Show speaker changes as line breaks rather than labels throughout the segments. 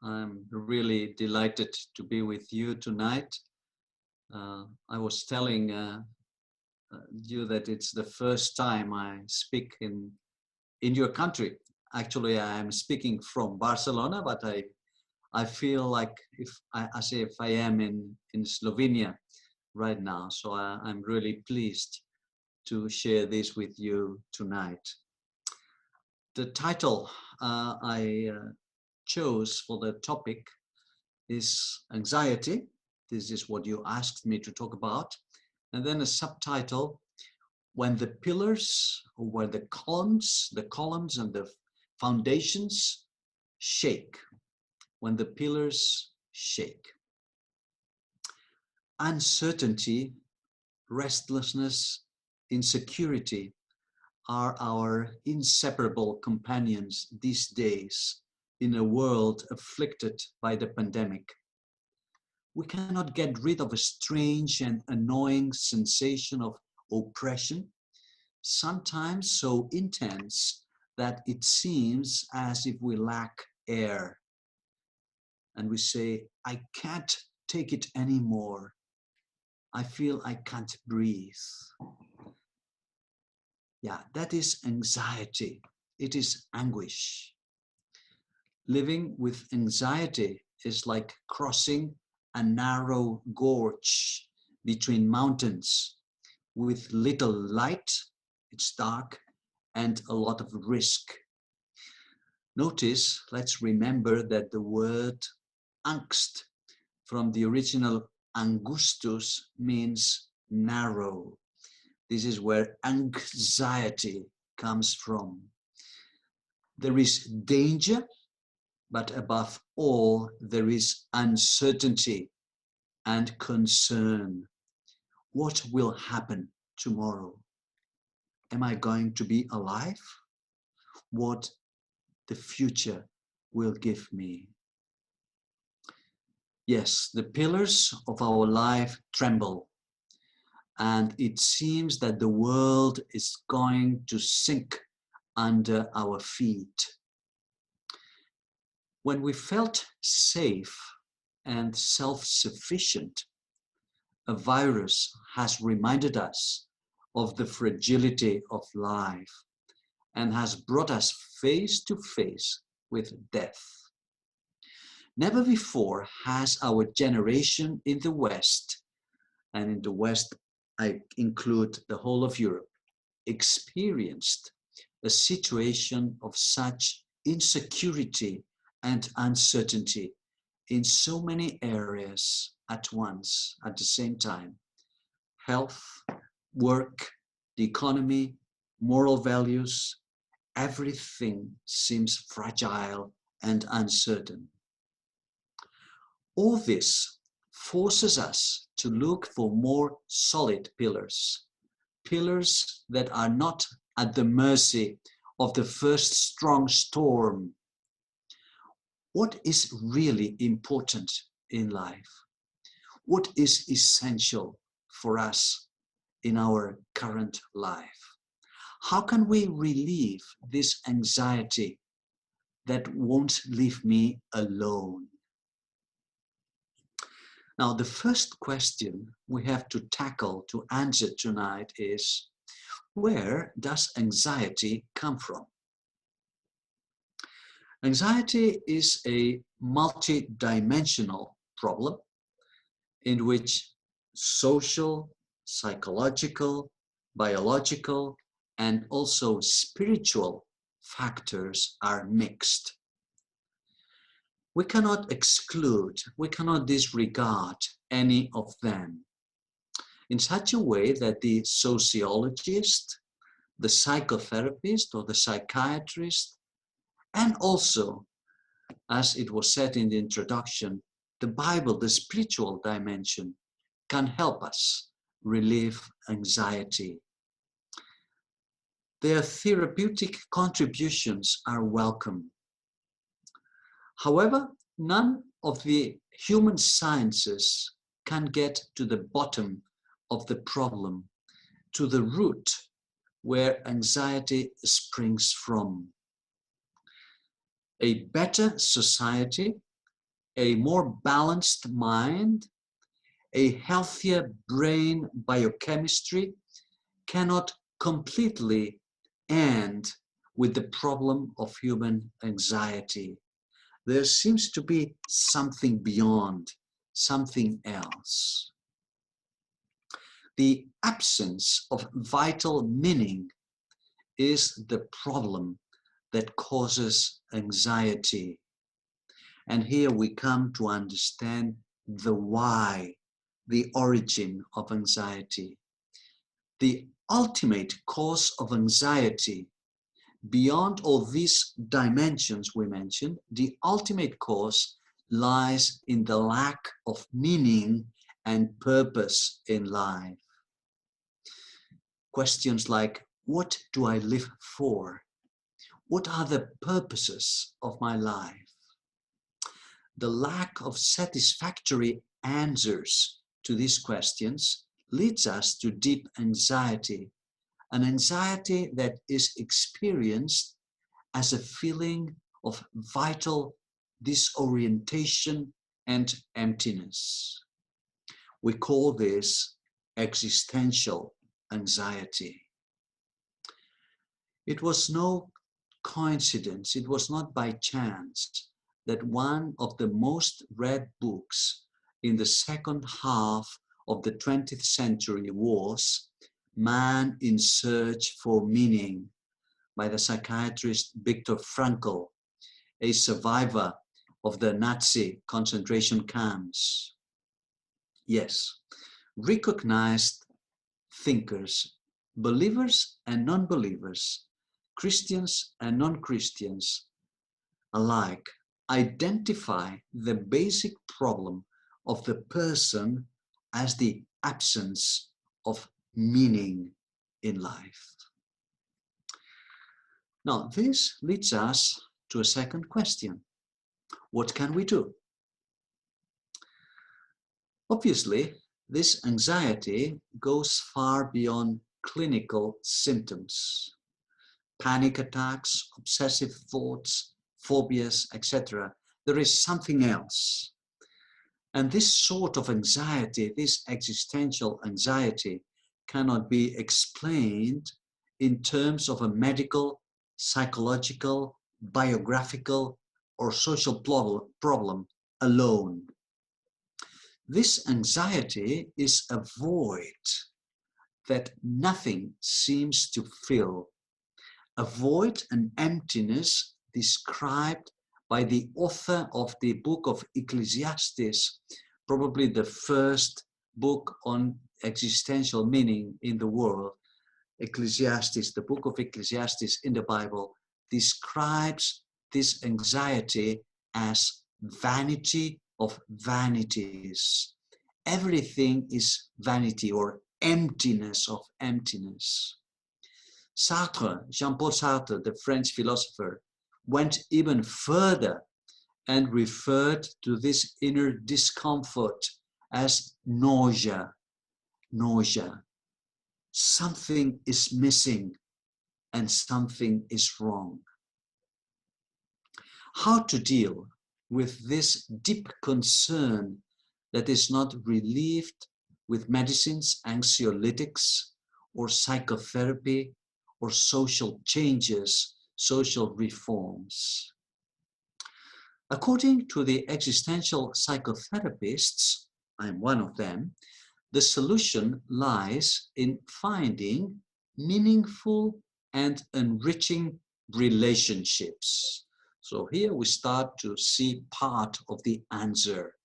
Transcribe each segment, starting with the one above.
I'm really delighted to be with you tonight. I was telling you that it's the first time I speak in your country. Actually, I am speaking from Barcelona, but I feel like as if I am in Slovenia right now. So I'm really pleased to share this with you tonight. The title I chose for the topic is anxiety. This is what you asked me to talk about. And then a subtitle, when the pillars, or where the columns and the foundations shake. When the pillars shake. Uncertainty, restlessness, insecurity are our inseparable companions these days in a world afflicted by the pandemic. We cannot get rid of a strange and annoying sensation of oppression, sometimes so intense that it seems as if we lack air. And we say, I can't take it anymore. I feel I can't breathe. Yeah, that is anxiety. It is anguish. Living with anxiety is like crossing a narrow gorge between mountains with little light, it's dark, and a lot of risk. Notice, let's remember that the word angst from the original angustus means narrow. This is where anxiety comes from. There is danger, but above all, there is uncertainty and concern. What will happen tomorrow? Am I going to be alive? What the future will give me? Yes, the pillars of our life tremble, and it seems that the world is going to sink under our feet. When we felt safe and self-sufficient, a virus has reminded us of the fragility of life and has brought us face to face with death. Never before has our generation in the West, and in the West I include the whole of Europe, experienced a situation of such insecurity and uncertainty in so many areas at once, at the same time. Health, work, the economy, moral values, everything seems fragile and uncertain. All this forces us to look for more solid pillars, pillars that are not at the mercy of the first strong storm. What is really important in life? What is essential for us in our current life? How can we relieve this anxiety that won't leave me alone? Now, the first question we have to tackle to answer tonight is, where does anxiety come from? Anxiety is a multi-dimensional problem in which social, psychological, biological, and also spiritual factors are mixed. We cannot exclude, we cannot disregard any of them in such a way that the sociologist, the psychotherapist or the psychiatrist, and also, as it was said in the introduction, the Bible, the spiritual dimension, can help us relieve anxiety. Their therapeutic contributions are welcome. However, none of the human sciences can get to the bottom of the problem, to the root where anxiety springs from. A better society a more balanced mind, a healthier brain biochemistry cannot completely end with the problem of human anxiety. There seems to be something beyond, something else. The absence of vital meaning is the problem that causes anxiety. And here we come to understand the why, the origin of anxiety. The ultimate cause of anxiety, beyond all these dimensions we mentioned, the ultimate cause lies in the lack of meaning and purpose in life. Questions like, what do I live for? What are the purposes of my life? The lack of satisfactory answers to these questions leads us to deep anxiety, an anxiety that is experienced as a feeling of vital disorientation and emptiness. We call this existential anxiety. It was no coincidence, it was not by chance that one of the most read books in the second half of the 20th century was Man in Search for Meaning by the psychiatrist Viktor Frankl, a survivor of the Nazi concentration camps. Yes, recognized thinkers, believers and non-believers, Christians and non-Christians alike, identify the basic problem of the person as the absence of meaning in life. Now, this leads us to a second question. What can we do? Obviously, this anxiety goes far beyond clinical symptoms. Panic attacks, obsessive thoughts, phobias, etc. There is something else. And this sort of anxiety, this existential anxiety, cannot be explained in terms of a medical, psychological, biographical, or social problem alone. This anxiety is a void that nothing seems to fill, a void, an emptiness described by the author of the book of Ecclesiastes, probably the first book on existential meaning in the world. Ecclesiastes, the book of Ecclesiastes in the Bible, describes this anxiety as vanity of vanities. Everything is vanity or emptiness of emptiness. Sartre, Jean-Paul Sartre, the French philosopher, went even further and referred to this inner discomfort as nausea. Nausea. Something is missing and something is wrong. How to deal with this deep concern that is not relieved with medicines, anxiolytics, or psychotherapy, or social changes, social reforms? According to the existential psychotherapists, I'm one of them, the solution lies in finding meaningful and enriching relationships. So here we start to see part of the answer.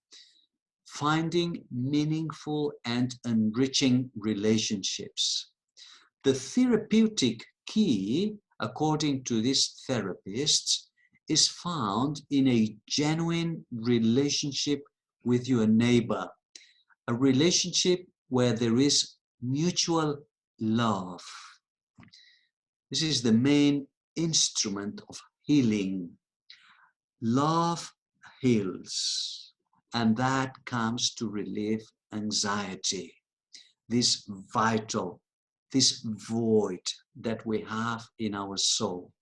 Finding meaningful and enriching relationships. The therapeutic key, according to these therapists, is found in a genuine relationship with your neighbor, a relationship where there is mutual love. This is the main instrument of healing. Love heals, and that comes to relieve anxiety, this vital, this void that we have in our soul.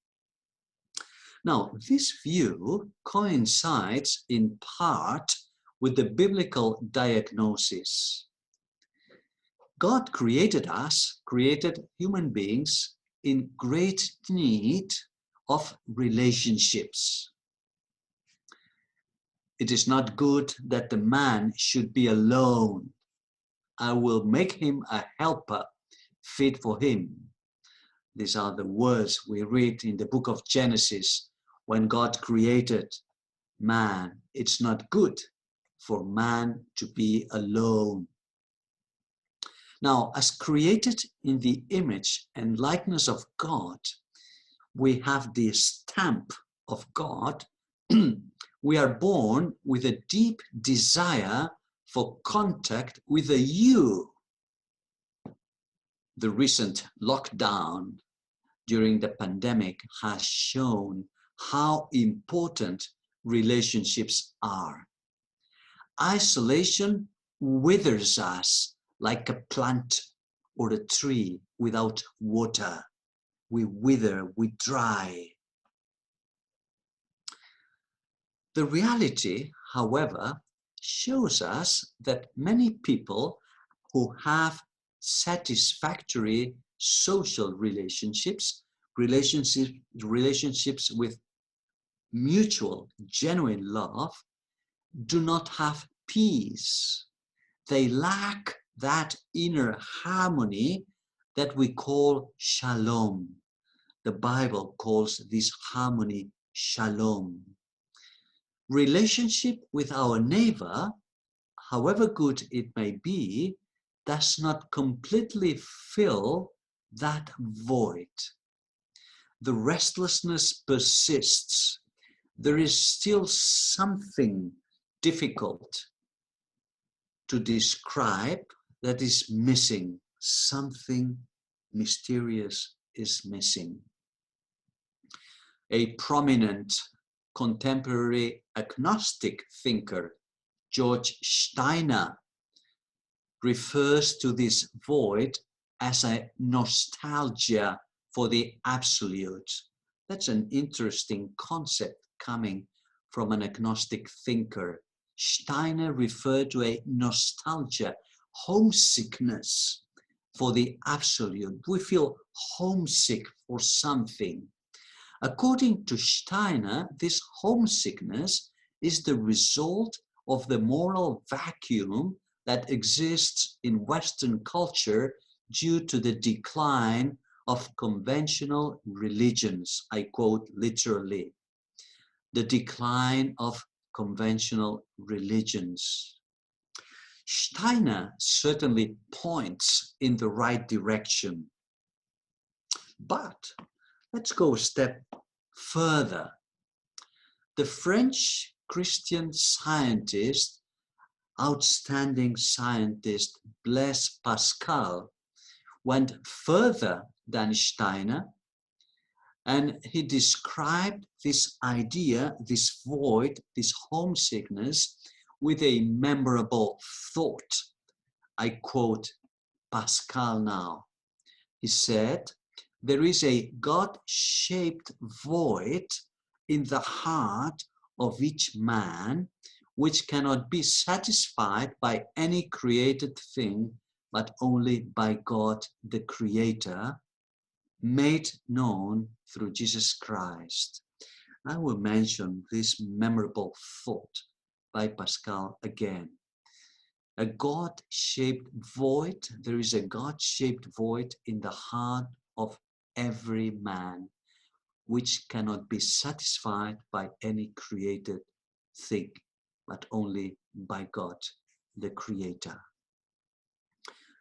Now, this view coincides in part with the biblical diagnosis. God created us, created human beings in great need of relationships. It is not good that the man should be alone. I will make him a helper fit for him. These are the words we read in the book of Genesis when God created man. It's not good for man to be alone. Now, as created in the image and likeness of God, we have the stamp of God. We are born with a deep desire for contact with a you. The recent lockdown during the pandemic has shown how important relationships are. Isolation withers us like a plant or a tree without water. We wither, we dry. The reality, however, shows us that many people who have satisfactory social relationships with mutual, genuine love, do not have peace. They lack that inner harmony that we call shalom. The Bible calls this harmony shalom. Relationship with our neighbor, however good it may be, does not completely fill that void. The restlessness persists. There is still something difficult to describe that is missing. Something mysterious is missing. A prominent contemporary agnostic thinker, George Steiner, refers to this void as a nostalgia for the absolute. That's an interesting concept coming from an agnostic thinker. Steiner referred to a nostalgia, homesickness for the absolute. We feel homesick for something. According to Steiner, this homesickness is the result of the moral vacuum that exists in Western culture due to the decline of conventional religions. I quote literally, the decline of conventional religions. Steiner certainly points in the right direction. But let's go a step further. The French Christian scientist, outstanding scientist Blaise Pascal, went further than Steiner, and he described this idea, this void, this homesickness, with a memorable thought. I quote Pascal now. He said, "There is a God-shaped void in the heart of each man, which cannot be satisfied by any created thing, but only by God the Creator, made known through Jesus Christ." I will mention this memorable thought by Pascal again. A God-shaped void, there is a God-shaped void in the heart of every man, which cannot be satisfied by any created thing, but only by God, the Creator.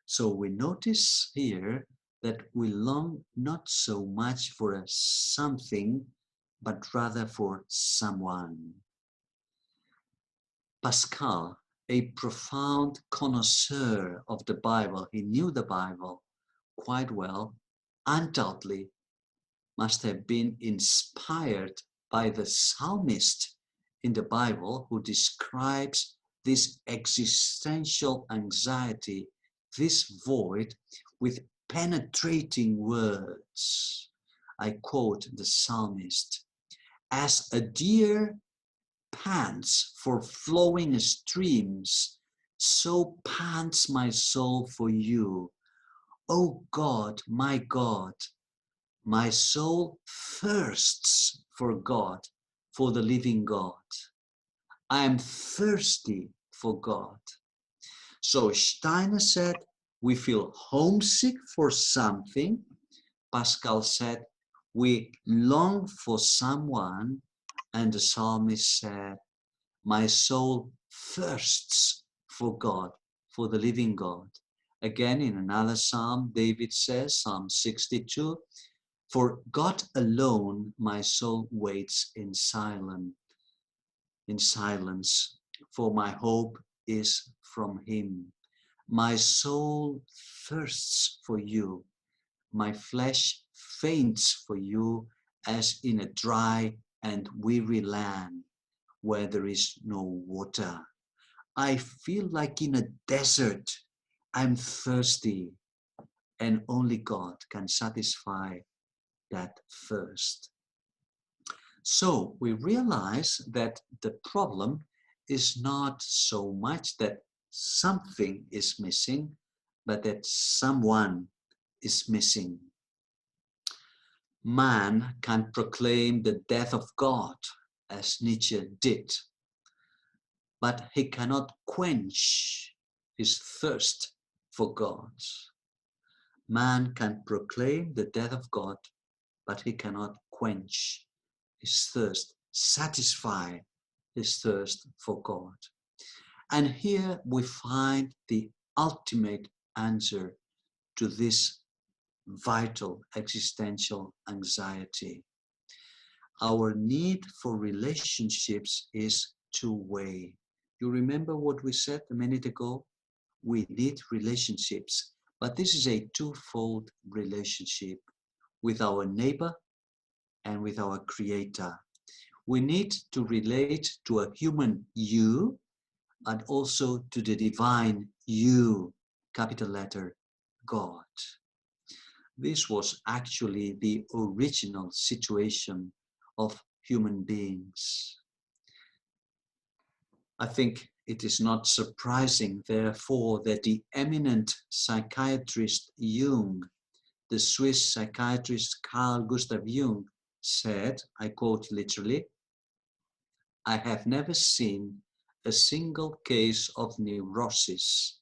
So we notice here that we long not so much for a something, but rather for someone. Pascal, a profound connoisseur of the Bible, he knew the Bible quite well, undoubtedly must have been inspired by the psalmist in the Bible who describes this existential anxiety, this void, with penetrating words. I quote the psalmist, As a deer pants for flowing streams, so pants my soul for you. O God, my soul thirsts for God, for the living God. I am thirsty for God. So Steiner said, we feel homesick for something. Pascal said, we long for someone. And the psalmist said, my soul thirsts for God, for the living God. Again, in another psalm, David says, Psalm 62, for God alone my soul waits in silence, for my hope is from him. My soul thirsts for you. My flesh faints for you as in a dry and weary land where there is no water. I feel like in a desert. I'm thirsty, and only God can satisfy that thirst. So we realize that the problem is not so much that something is missing, but that someone is missing. Man can proclaim the death of God, as Nietzsche did, but he cannot quench his thirst for God. Man can proclaim the death of God, but he cannot quench his thirst, satisfy his thirst for God. And here we find the ultimate answer to this vital existential anxiety. Our need for relationships is two-way. You remember what we said a minute ago? We need relationships, but this is a twofold relationship with our neighbor and with our Creator. We need to relate to a human you, and also to the divine you, capital letter, God. This was actually the original situation of human beings. I think it is not surprising, therefore, that the eminent psychiatrist Jung, the Swiss psychiatrist Carl Gustav Jung, said, I quote literally, I have never seen a single case of neurosis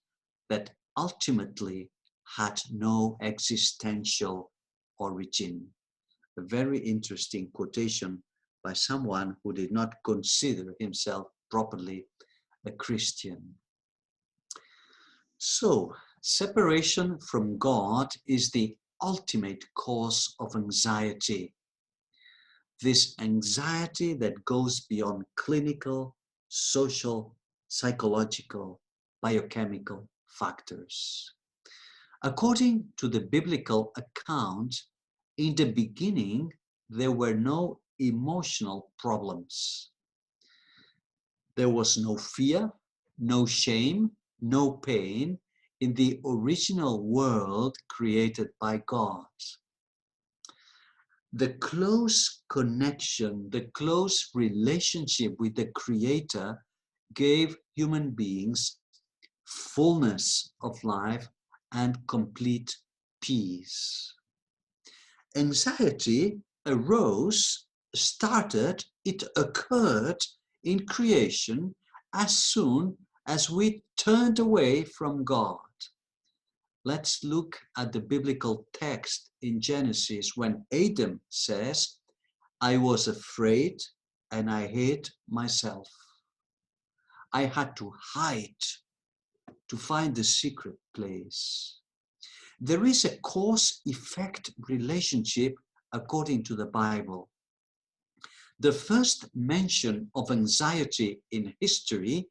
that ultimately had no existential origin. A very interesting quotation by someone who did not consider himself properly a Christian. So, separation from God is the ultimate cause of anxiety. This anxiety that goes beyond clinical, social, psychological, biochemical factors. According to the biblical account, in the beginning, there were no emotional problems. There was no fear, no shame, no pain in the original world created by God. The close connection, the close relationship with the Creator gave human beings fullness of life and complete peace. Anxiety arose, it occurred in creation as soon as we turned away from God. Let's look at the biblical text in Genesis when Adam says, I was afraid and I hid myself. I had to hide to find the secret place. There is a cause-effect relationship according to the Bible. The first mention of anxiety in history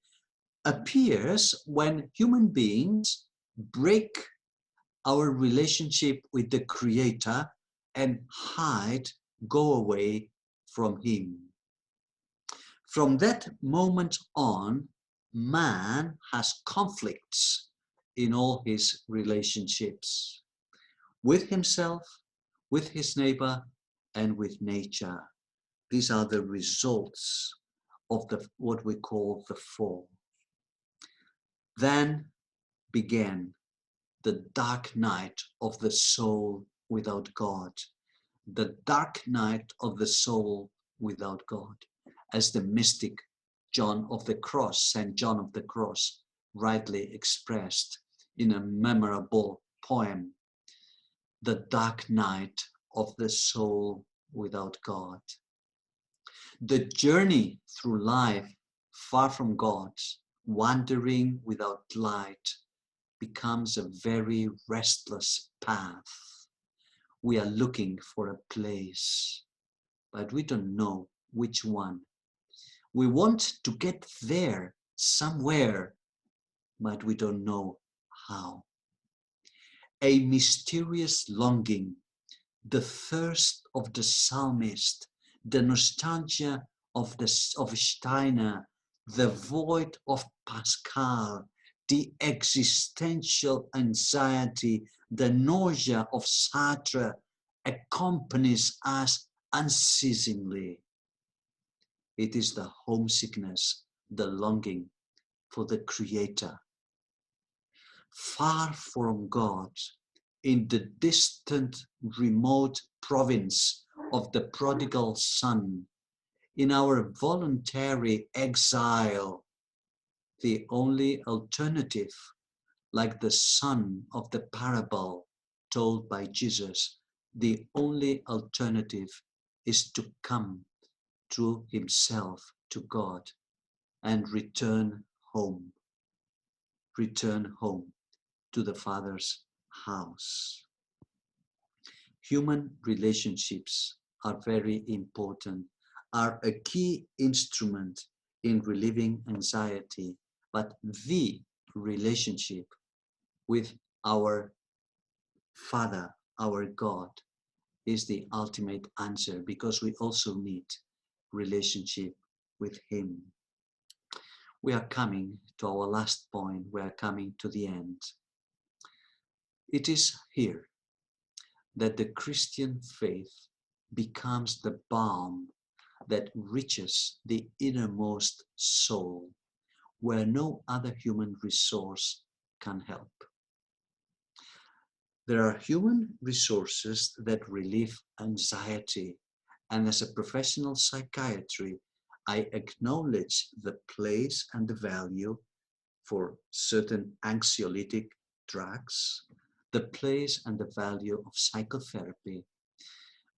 appears when human beings break our relationship with the Creator and hide, go away from Him. From that moment on, man has conflicts in all his relationships, with himself, with his neighbor, and with nature. These are the results of what we call the fall. Then began the dark night of the soul without God. The dark night of the soul without God, as the mystic John of the Cross, St. John of the Cross, rightly expressed in a memorable poem. The dark night of the soul without God. The journey through life far from God, wandering without light, becomes a very restless path. We are looking for a place, but we don't know which one. We want to get there somewhere, but we don't know how. A mysterious longing, the thirst of the psalmist, the nostalgia of Steiner, the void of Pascal, the existential anxiety, the nausea of Sartre accompanies us unceasingly. It is the homesickness, the longing for the Creator. Far from God, in the distant, remote province of the prodigal son, in our voluntary exile, the only alternative, like the son of the parable told by Jesus, the only alternative is to come to himself, to God, and return home to the Father's house. Human relationships are very important, are a key instrument in relieving anxiety, but the relationship with our Father, our God, is the ultimate answer, because we also need relationship with Him. We are coming to our last point. We are coming to the end. It is here that the Christian faith becomes the balm that reaches the innermost soul, where no other human resource can help. There are human resources that relieve anxiety, and as a professional psychiatrist, I acknowledge the place and the value for certain anxiolytic drugs, the place and the value of psychotherapy,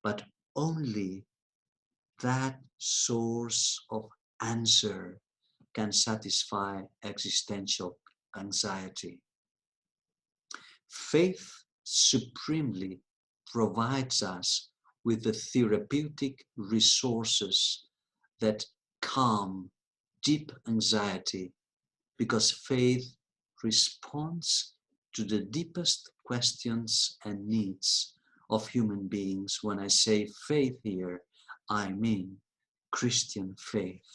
but only that source of answer can satisfy existential anxiety. Faith supremely provides us with the therapeutic resources that calm deep anxiety, because faith responds to the deepest questions and needs of human beings. When I say faith here, I mean Christian faith.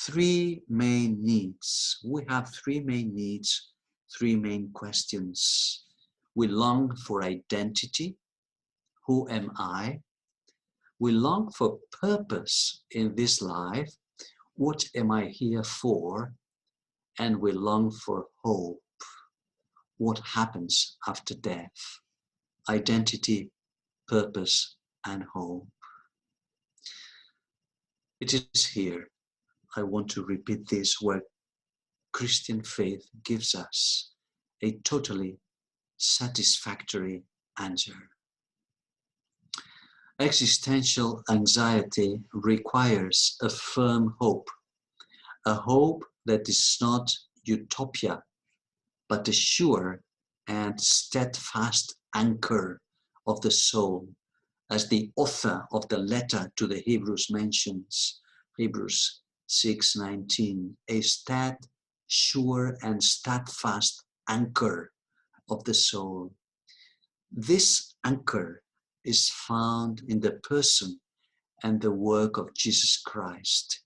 Three main needs. We have three main needs, three main questions. We long for identity. Who am I? We long for purpose in this life. What am I here for? And we long for hope. What happens after death? Identity, purpose, and hope. It is here, I want to repeat this, where Christian faith gives us a totally satisfactory answer. Existential anxiety requires a firm hope, a hope that is not utopia, but a sure and steadfast anchor of the soul, as the author of the letter to the Hebrews mentions, Hebrews 6:19, a sure and steadfast anchor of the soul. This anchor is found in the person and the work of Jesus Christ.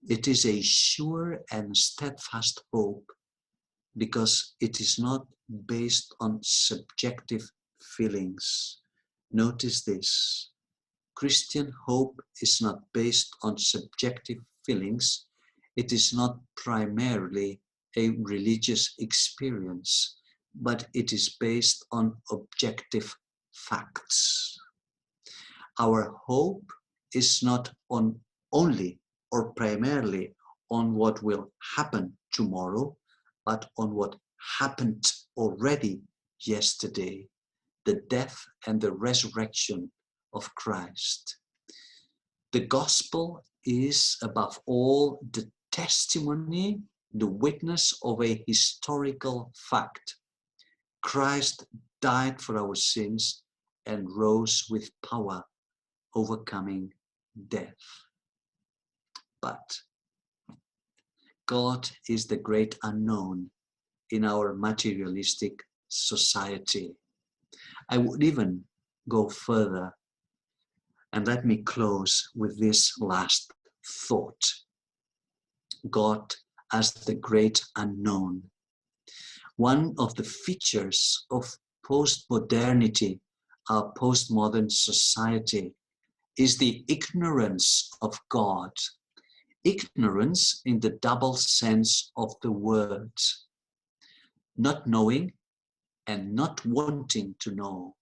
It is a sure and steadfast hope because it is not based on subjective feelings. Notice this. Christian hope is not based on subjective feelings. It is not primarily a religious experience, but it is based on objective facts. Our hope is not on only or primarily on what will happen tomorrow, but on what happened already yesterday, the death and the resurrection of Christ. The gospel is above all the testimony, the witness of a historical fact. Christ died for our sins and rose with power, overcoming death. But God is the great unknown in our materialistic society. I would even go further, and let me close with this last thought. God as the great unknown. One of the features of post-modernity, our postmodern society, is the ignorance of God. Ignorance in the double sense of the word. Not knowing and not wanting to know.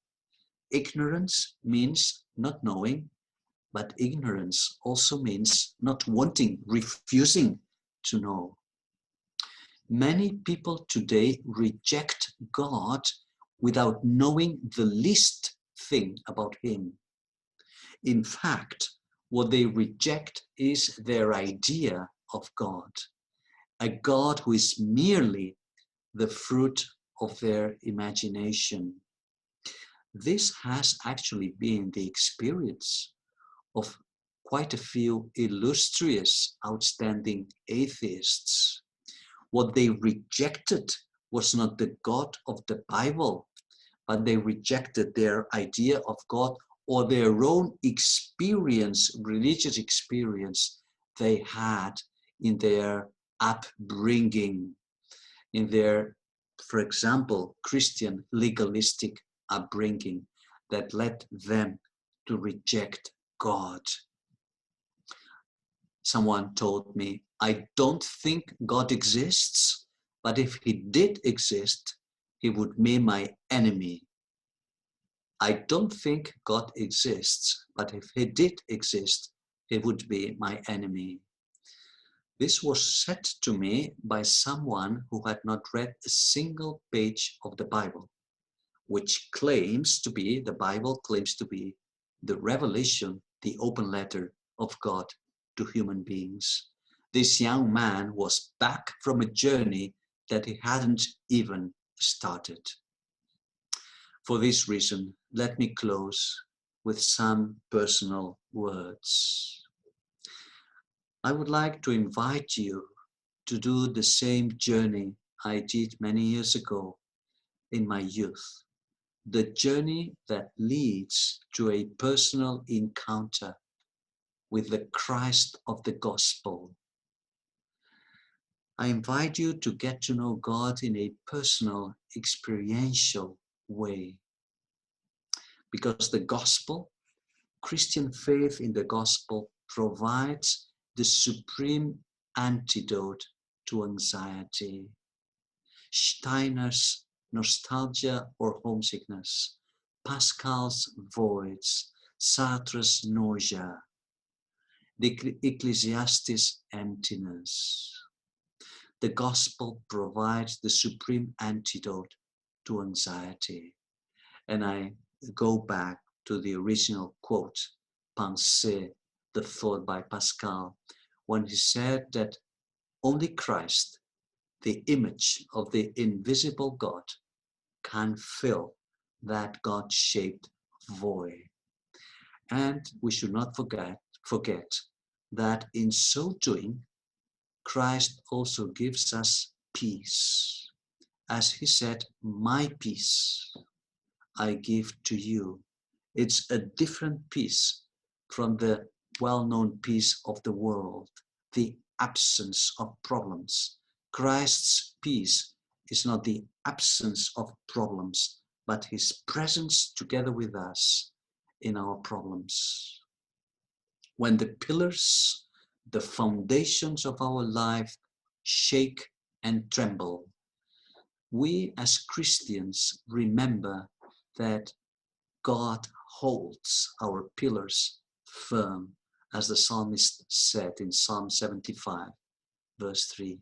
Ignorance means not knowing, but ignorance also means not wanting, refusing to know. Many people today reject God without knowing the least thing about Him. In fact, what they reject is their idea of God, a God who is merely the fruit of their imagination. This has actually been the experience of quite a few illustrious, outstanding atheists. What they rejected was not the God of the Bible, but they rejected their idea of God or their own experience, religious experience they had in their upbringing, in their, for example, Christian legalistic upbringing that led them to reject God. Someone told me, I don't think God exists, but if He did exist, He would be my enemy. I don't think God exists, but if He did exist, He would be my enemy. This was said to me by someone who had not read a single page of the Bible, which claims to be, the Bible claims to be the revelation, the open letter of God to human beings. This young man was back from a journey that he hadn't even started. For this reason, let me close with some personal words. I would like to invite you to do the same journey I did many years ago in my youth. The journey that leads to a personal encounter with the Christ of the gospel. I invite you to get to know God in a personal, experiential way. Because the gospel, Christian faith in the gospel, provides the supreme antidote to anxiety. Steiner's nostalgia or homesickness, Pascal's voids, Sartre's nausea, the Ecclesiastes' emptiness. The gospel provides the supreme antidote to anxiety. And I go back to the original quote, pensée, the thought by Pascal, when he said that only Christ, the image of the invisible God, can fill that God-shaped void. And we should not forget that in so doing, Christ also gives us peace. As he said, my peace I give to you. It's a different peace from the well-known peace of the world, the absence of problems. Christ's peace is not the absence of problems, but his presence together with us in our problems. when the pillars, the foundations of our life shake and tremble, we as Christians remember that God holds our pillars firm, as the psalmist said in Psalm 75, verse 3.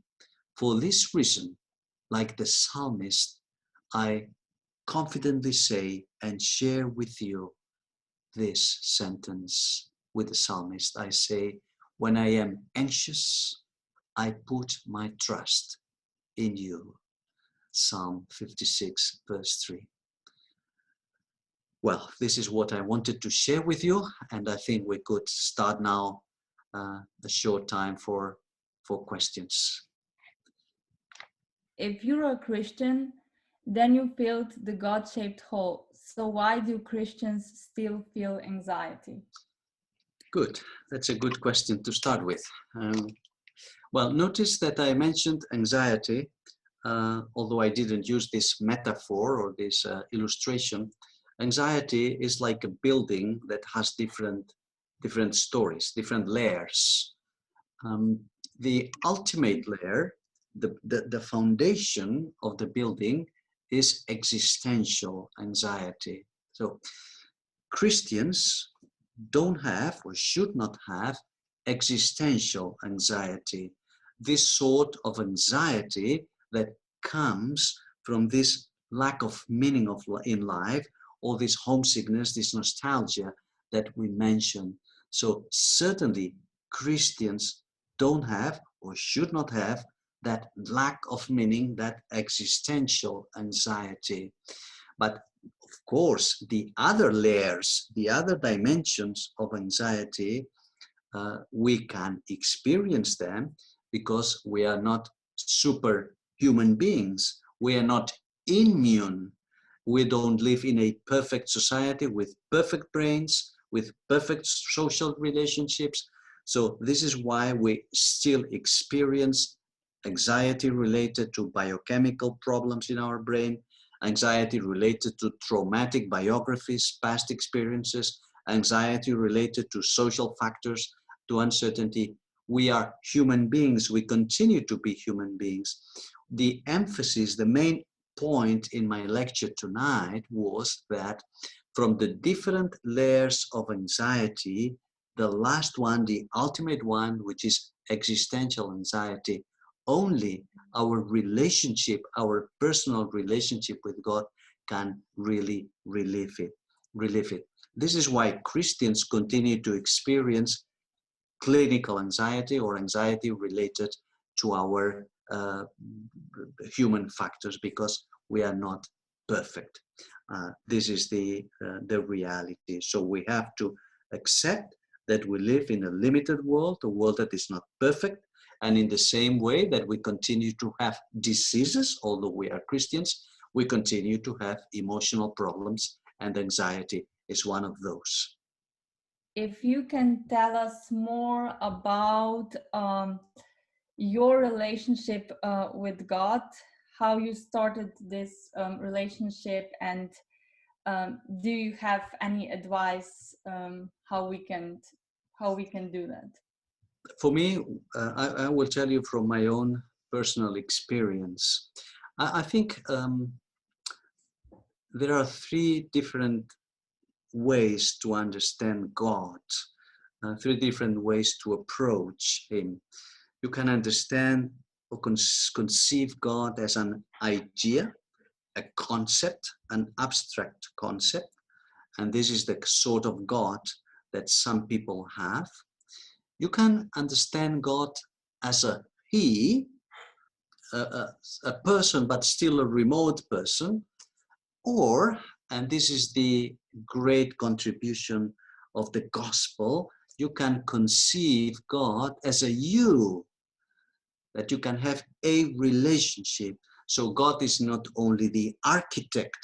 For this reason, like the psalmist, I confidently say and share with you this sentence with the psalmist. I say, when I am anxious, I put my trust in you. Psalm 56, verse 3. Well, this is what I wanted to share with you, and I think we could start now a short time for questions.
If you're a Christian, then you filled the God-shaped hole. So why do Christians still feel anxiety?
Good. That's a good question to start with. Well, notice that I mentioned anxiety, although I didn't use this metaphor or this illustration. Anxiety is like a building that has different stories, different layers. The ultimate layer, the foundation of the building is existential anxiety. So Christians don't have or should not have existential anxiety. This sort of anxiety that comes from this lack of meaning in life, or this homesickness, this nostalgia that we mentioned. So certainly Christians don't have or should not have that lack of meaning, that existential anxiety. But of course, the other layers, the other dimensions of anxiety, we can experience them because we are not superhuman beings. We are not immune. We don't live in a perfect society with perfect brains, with perfect social relationships. So this is why we still experience anxiety related to biochemical problems in our brain, anxiety related to traumatic biographies, past experiences, anxiety related to social factors, to uncertainty. We are human beings. We continue to be human beings. The emphasis, the main point in my lecture tonight was that from the different layers of anxiety, the last one, the ultimate one, which is existential anxiety, only our relationship, our personal relationship with God can really relieve it. This is why Christians continue to experience clinical anxiety or anxiety related to our human factors, because we are not perfect. This is the reality. So we have to accept that we live in a limited world, a world that is not perfect. And in the same way that we continue to have diseases, although we are Christians, we continue to have emotional problems, and anxiety is one of those.
If you can tell us more about your relationship with God, how you started this relationship, and do you have any advice how we can do that?
For me, I will tell you from my own personal experience. I think there are three different ways to understand God, three different ways to approach Him. You can understand or conceive God as an idea, a concept, an abstract concept, and this is the sort of God that some people have. You can understand God as a He, a person, but still a remote person, or, and this is the great contribution of the gospel, you can conceive God as a you, that you can have a relationship. So God is not only the architect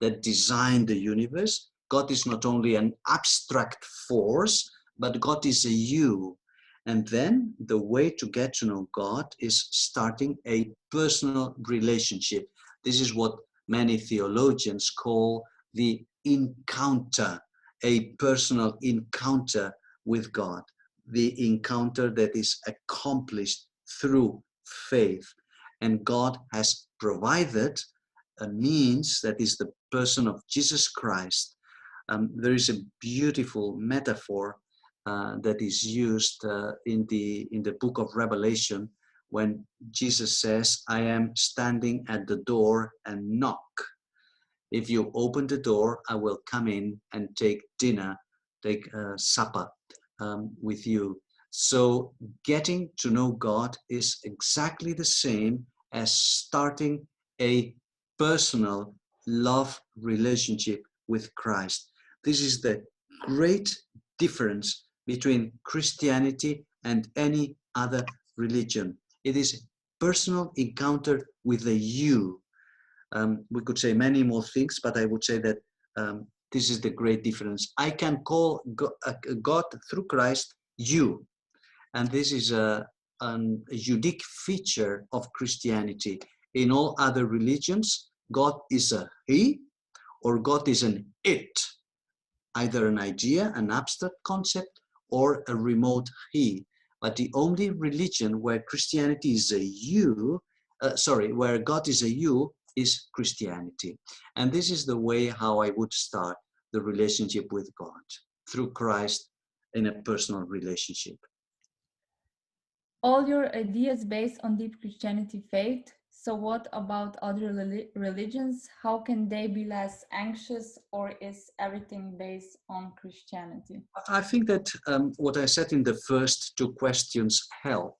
that designed the universe, God is not only an abstract force, but God is a you. And then the way to get to know God is starting a personal relationship. This is what many theologians call the encounter, a personal encounter with God, the encounter that is accomplished through faith. And God has provided a means that is the person of Jesus Christ. There is a beautiful metaphor that is used in the book of Revelation when Jesus says, I am standing at the door and knock. If you open the door, I will come in and take dinner, take supper with you. So getting to know God is exactly the same as starting a personal love relationship with Christ. This is the great difference between Christianity and any other religion. It is a personal encounter with the you. We could say many more things, but I would say that this is the great difference. I can call God through Christ you. And this is a unique feature of Christianity. In all other religions, God is a he or God is an it, either an idea, an abstract concept, or a remote he. But the only religion where Christianity is a you, where God is a you, is Christianity. And this is the way how I would start the relationship with God, through Christ in a personal relationship.
All your ideas based on deep Christianity faith. So what about other religions? How can they be less anxious, or is everything based on Christianity?
I think that what I said in the first two questions help.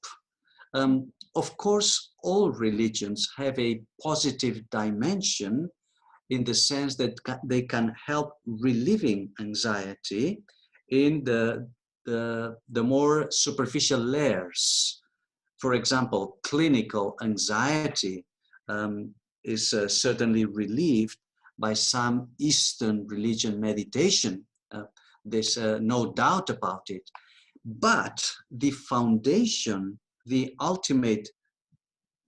Of course, all religions have a positive dimension in the sense that they can help relieving anxiety in the more superficial layers. For example, clinical anxiety is certainly relieved by some Eastern religion meditation. There's no doubt about it. But the foundation, the ultimate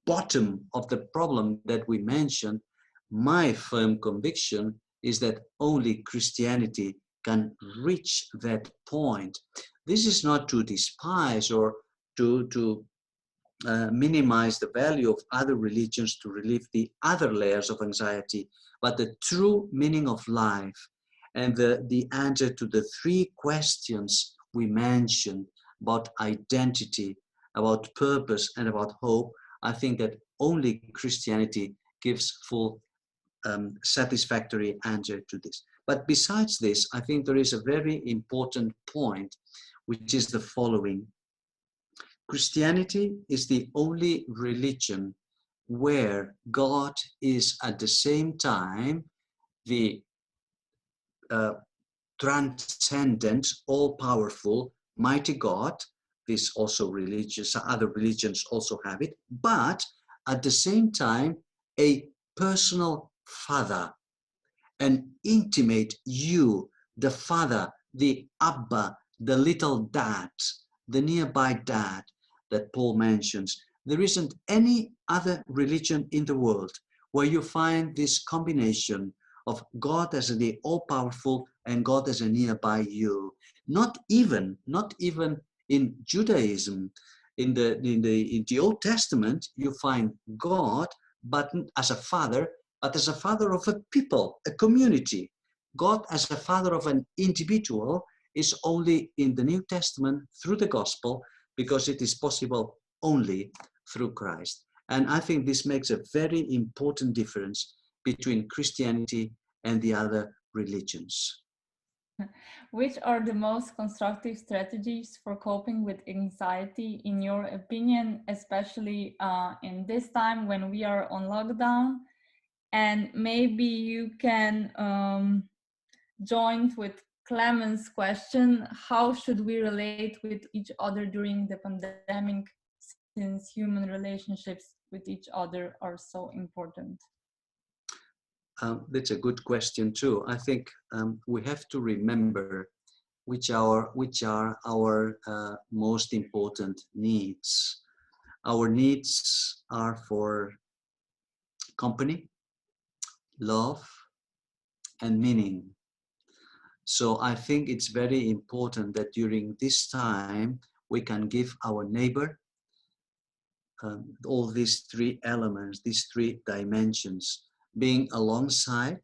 bottom of the problem that we mentioned, my firm conviction is that only Christianity can reach that point. This is not to despise or to minimize the value of other religions to relieve the other layers of anxiety, but the true meaning of life and the answer to the three questions we mentioned about identity, about purpose, and about hope. I think that only Christianity gives full satisfactory answer to this. But besides this, I think there is a very important point, which is the following. Christianity is the only religion where God is at the same time the transcendent, all-powerful, mighty God. This also religious, other religions also have it, but at the same time a personal father, an intimate you, the father, the Abba, the little dad, the nearby dad that Paul mentions. There isn't any other religion in the world where you find this combination of God as the all-powerful and God as a nearby you. Not even in Judaism. In the Old Testament, you find God, but as a father, but as a father of a people, a community. God as a father of an individual is only in the New Testament through the gospel, because it is possible only through Christ. And I think this makes a very important difference between Christianity and the other religions.
Which are the most constructive strategies for coping with anxiety, in your opinion, especially in this time when we are on lockdown? And maybe you can join with Clement's question: how should we relate with each other during the pandemic, since human relationships with each other are so important?
That's a good question too. I think we have to remember which are our most important needs. Our needs are for company, love, and meaning. So I think it's very important that during this time we can give our neighbor all these three elements, these three dimensions, being alongside.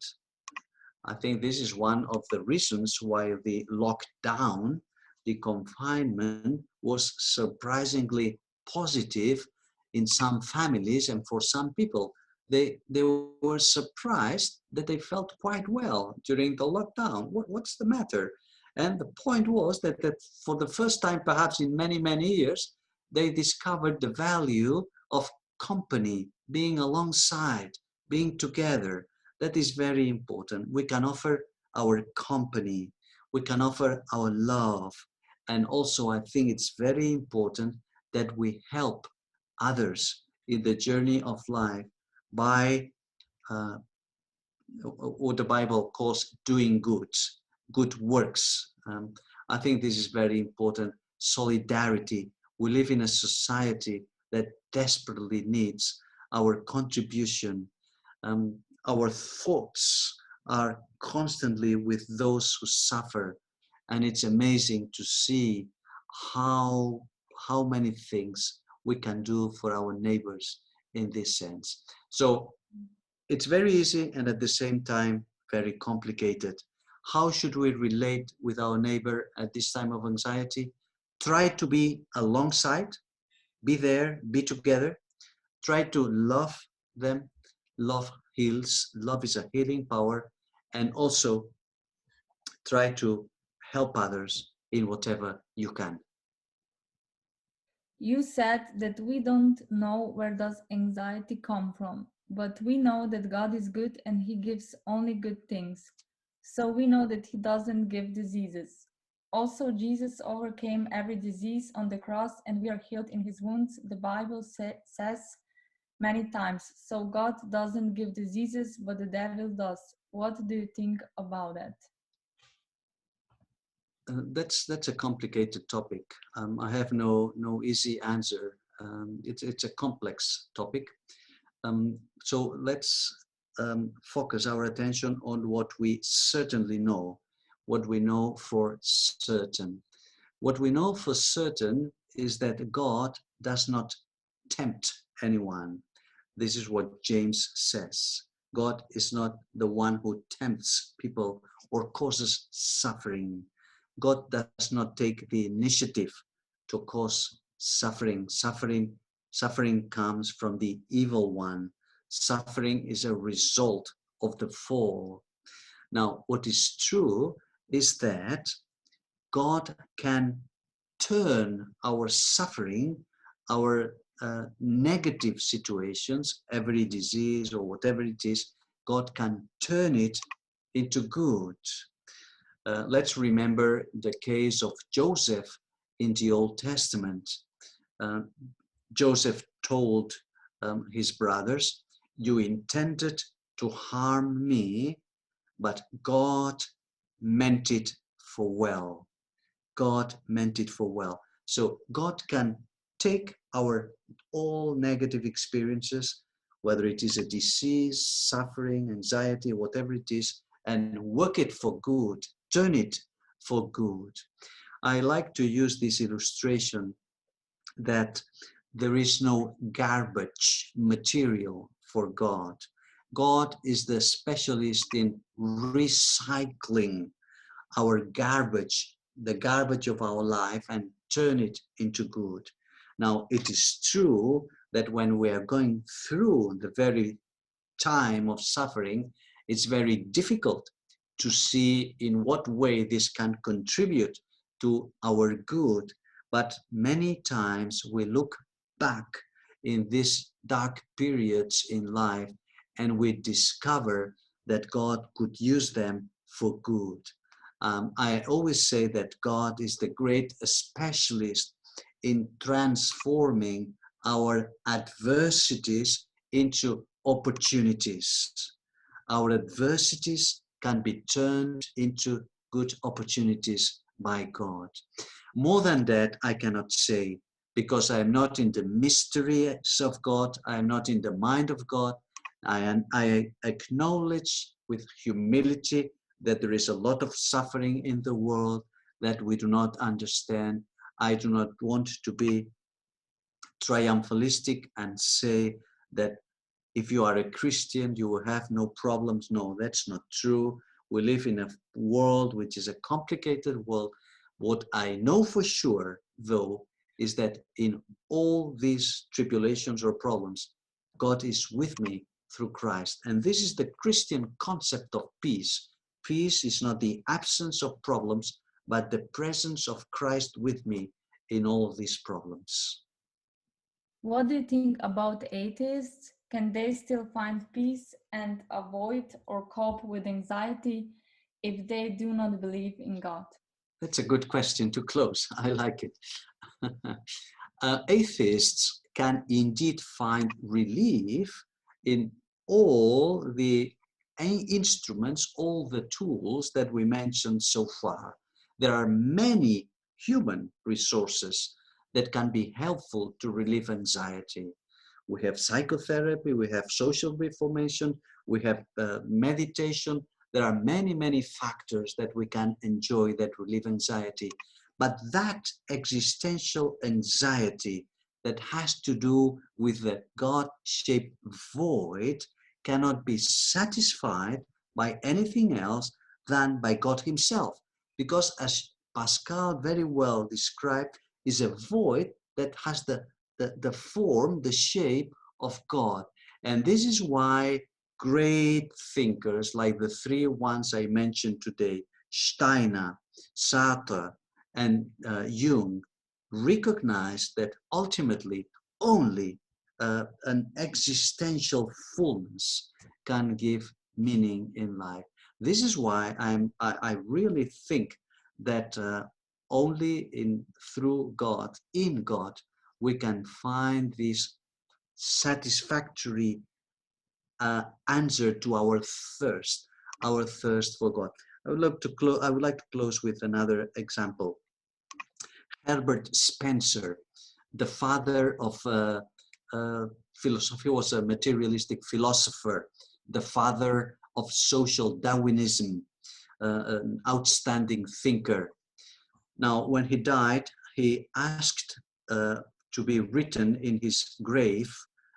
I think this is one of the reasons why the lockdown, the confinement was surprisingly positive in some families and for some people. They were surprised that they felt quite well during the lockdown. What's the matter? And the point was that for the first time, perhaps in many, many years, they discovered the value of company, being alongside, being together. That is very important. We can offer our company, we can offer our love, and also I think it's very important that we help others in the journey of life by uh, what the Bible calls doing good works. I think this is very important. Solidarity. We live in a society that desperately needs our contribution. Our thoughts are constantly with those who suffer, and it's amazing to see how many things we can do for our neighbors in this sense. So it's very easy and at the same time very complicated. How should we relate with our neighbor at this time of anxiety? Try to be alongside, be there, be together. Try to love them. Love heals. Love is a healing power. And also try to help others in whatever you can.
You said that we don't know where does anxiety come from, but we know that God is good and he gives only good things. So we know that he doesn't give diseases. Also, Jesus overcame every disease on the cross and we are healed in his wounds. The Bible says many times. So God doesn't give diseases, but the devil does. What do you think about that?
That's a complicated topic. I have no easy answer. It's a complex topic. So let's focus our attention on what we certainly know, what we know for certain. What we know for certain is that God does not tempt anyone. This is what James says. God is not the one who tempts people or causes suffering. God does not take the initiative to cause suffering. Suffering comes from the evil one. Suffering is a result of the fall. Now, what is true is that God can turn our suffering, our negative situations, every disease or whatever it is, God can turn it into good. Let's remember the case of Joseph in the Old Testament. Joseph told his brothers, "You intended to harm me, but God meant it for well." God meant it for well. So God can take our all negative experiences, whether it is a disease, suffering, anxiety, whatever it is, and work it for good, turn it for good. I like to use this illustration that there is no garbage material for God. God is the specialist in recycling our garbage, the garbage of our life, and turn it into good. Now, it is true that when we are going through the very time of suffering, it's very difficult to see in what way this can contribute to our good. But many times we look back in these dark periods in life and we discover that God could use them for good. I always say that God is the great specialist in transforming our adversities into opportunities. Our adversities can be turned into good opportunities by God. More than that, I cannot say, because I am not in the mysteries of God, I am not in the mind of God. I acknowledge with humility that there is a lot of suffering in the world that we do not understand. I do not want to be triumphalistic and say that if you are a Christian, you will have no problems. No, that's not true. We live in a world which is a complicated world. What I know for sure, though, is that in all these tribulations or problems, God is with me through Christ. And this is the Christian concept of peace. Peace is not the absence of problems, but the presence of Christ with me in all of these problems.
What do you think about atheists? Can they still find peace and avoid or cope with anxiety if they do not believe in God?
That's a good question to close. I like it. Atheists can indeed find relief in all the instruments, all the tools that we mentioned so far. There are many human resources that can be helpful to relieve anxiety. We have psychotherapy, we have social reformation, we have meditation. There are many, many factors that we can enjoy that relieve anxiety. But that existential anxiety that has to do with the God-shaped void cannot be satisfied by anything else than by God himself. Because as Pascal very well described, is a void that has the form, the shape of God. And this is why great thinkers like the three ones I mentioned today, Steiner, Sartre, and Jung, recognized that ultimately only an existential fullness can give meaning in life. This is why I really think that only through God, in God, we can find this satisfactory answer to our thirst for God. I would like to close with another example. Herbert Spencer, the father of philosophy, was a materialistic philosopher, the father of social Darwinism, an outstanding thinker. Now, when he died, he asked to be written in his grave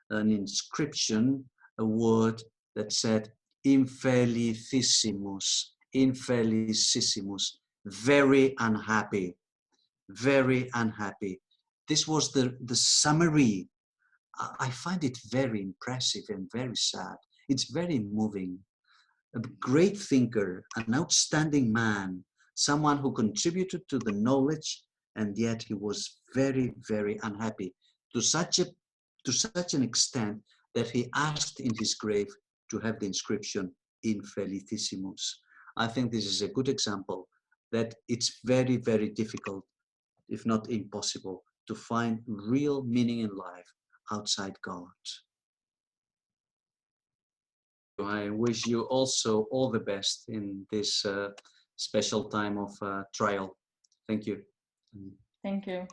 an inscription, a word that said, infelicissimus, infelicissimus, very unhappy, very unhappy. This was the summary. I find it very impressive and very sad. It's very moving. A great thinker, an outstanding man, someone who contributed to the knowledge, and yet he was very, very unhappy to such an extent that he asked in his grave to have the inscription infelicissimus. I think this is a good example that it's very, very difficult, if not impossible, to find real meaning in life outside God. I wish you also all the best in this special time of trial. Thank you.
Thank you.